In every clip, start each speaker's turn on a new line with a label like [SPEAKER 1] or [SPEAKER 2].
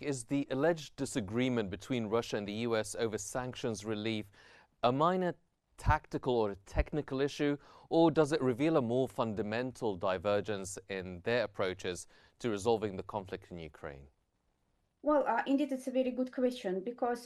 [SPEAKER 1] is the alleged disagreement between Russia and the US over sanctions relief a minor tactical or a technical issue, or does it reveal a more fundamental divergence in their approaches to resolving the conflict in Ukraine?
[SPEAKER 2] Well, indeed, it's a very good question because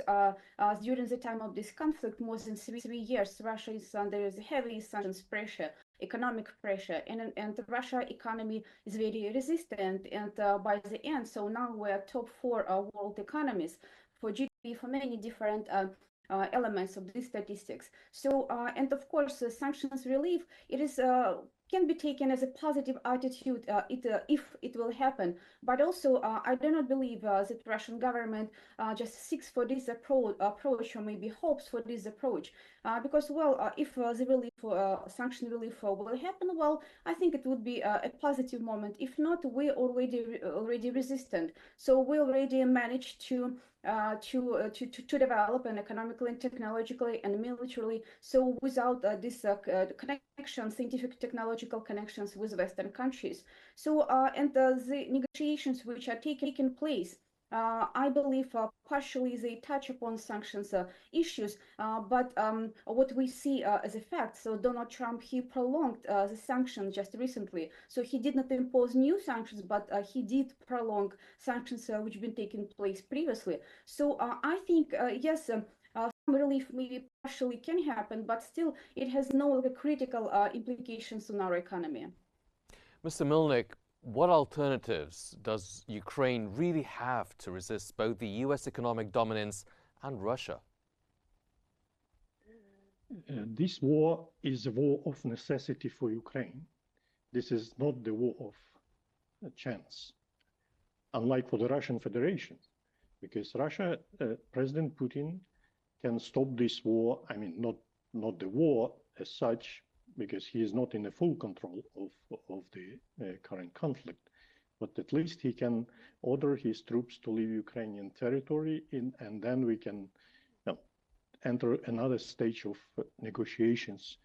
[SPEAKER 2] during the time of this conflict, more than 3 years, Russia is under the heavy sanctions pressure, economic pressure, and the Russia economy is very resistant. And by the end, so now we're top four world economies for GDP, for many different elements of these statistics. So, and of course, sanctions relief, it is can be taken as a positive attitude if it will happen. But also, I do not believe that Russian government just seeks for this approach or maybe hopes for this approach. Because, well, if the relief, sanction relief will happen, well, I think it would be a positive moment. If not, we're already resistant. So we already managed to develop and economically and technologically and militarily. So without this connection, scientific technological connections with Western countries. So and the negotiations which are taking place, I believe partially they touch upon sanctions issues, but what we see as a fact, so Donald Trump, he prolonged the sanctions just recently. So he did not impose new sanctions, but he did prolong sanctions which have been taking place previously. So I think, yes, some relief maybe partially can happen, but still it has no critical implications on our economy.
[SPEAKER 1] Mr. Milnik, what alternatives does Ukraine really have to resist both the US economic dominance and Russia?
[SPEAKER 3] This war is a war of necessity for Ukraine. This is not the war of chance, unlike for the Russian Federation, because Russia, President Putin can stop this war. I mean, not the war as such, because he is not in the full control of the current conflict, but at least he can order his troops to leave Ukrainian territory, and then we can enter another stage of negotiations,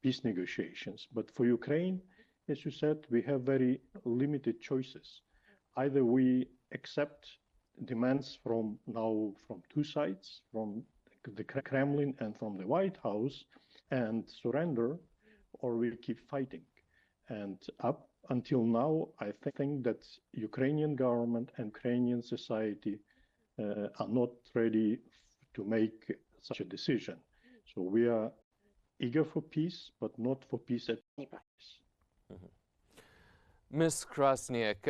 [SPEAKER 3] peace negotiations. But for Ukraine, as you said, we have very limited choices. Either we accept demands from two sides, from the Kremlin and from the White House, and surrender, or we keep fighting. And up until now, I think that Ukrainian government and Ukrainian society are not ready to make such a decision. So we are eager for peace, but not for peace at any price.
[SPEAKER 1] Ms. Krasnyak,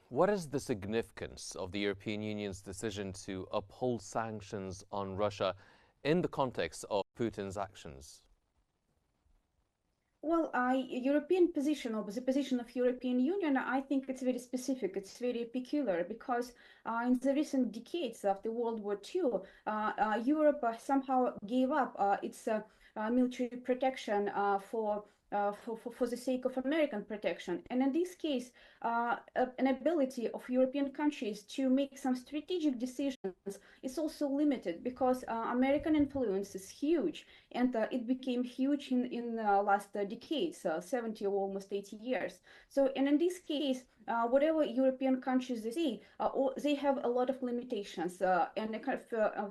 [SPEAKER 1] what is the significance of the European Union's decision to uphold sanctions on Russia in the context of Putin's actions?
[SPEAKER 2] Well, European position, or the position of European Union, I think it's very specific. It's very peculiar because in the recent decades after World War II, Europe somehow gave up its military protection for the sake of American protection. And in this case, an ability of European countries to make some strategic decisions is also limited because American influence is huge, and it became huge in last decades, 70 or almost 80 years. So, and in this case, whatever European countries they see, they have a lot of limitations, and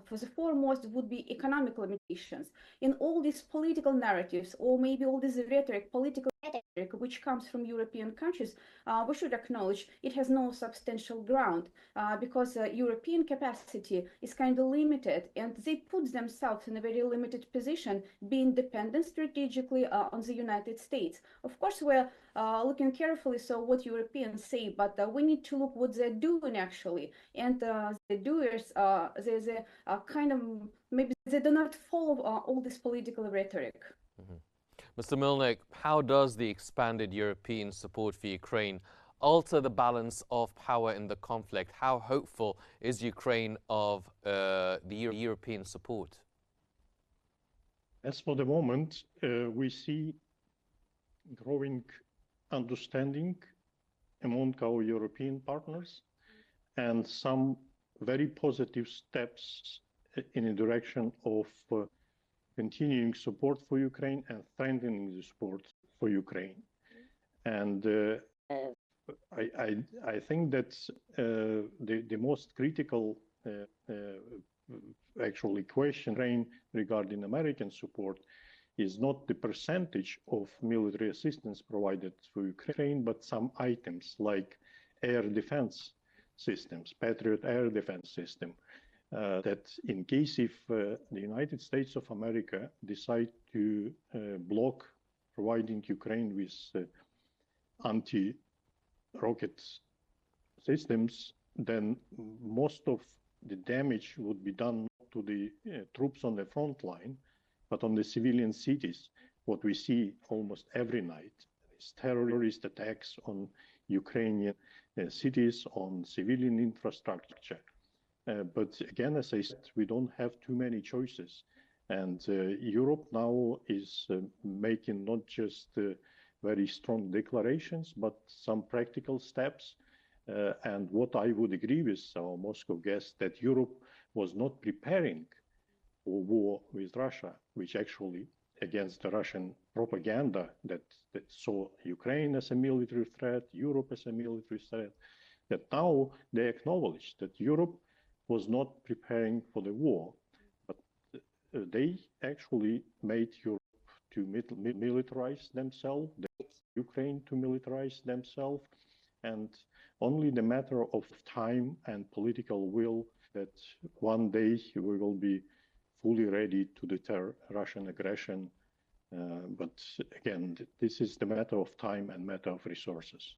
[SPEAKER 2] for the foremost would be economic limitations. In all these political narratives, or maybe all this rhetoric, political rhetoric, which comes from European countries, we should acknowledge it has no substantial ground because European capacity is kind of limited, and they put themselves in a very limited position, being dependent strategically on the United States. Of course, we're looking carefully so what Europeans say, but we need to look what they're doing actually. And the doers, they kind of, maybe they do not follow all this political rhetoric.
[SPEAKER 1] Mr. Milnik, how does the expanded European support for Ukraine alter the balance of power in the conflict? How hopeful is Ukraine of the European support?
[SPEAKER 3] As for the moment, we see growing understanding among our European partners and some very positive steps in the direction of continuing support for Ukraine and strengthening the support for Ukraine. And I think that the most critical actually question regarding American support is not the percentage of military assistance provided to Ukraine, but some items like air defense systems, Patriot air defense system, that in case if the United States of America decide to block providing Ukraine with anti-rocket systems, then most of the damage would be done to the troops on the front line, but on the civilian cities. What we see almost every night is terrorist attacks on Ukrainian cities, on civilian infrastructure. But again, as I said, we don't have too many choices. And Europe now is making not just very strong declarations, but some practical steps. And what I would agree with our Moscow guest, that Europe was not preparing for war with Russia, which actually against the Russian propaganda that saw Ukraine as a military threat, Europe as a military threat, that now they acknowledge that Europe was not preparing for the war, but they actually made Europe to militarize themselves, Ukraine to militarize themselves, and only the matter of time and political will that one day we will be fully ready to deter Russian aggression. But again, this is the matter of time and matter of resources.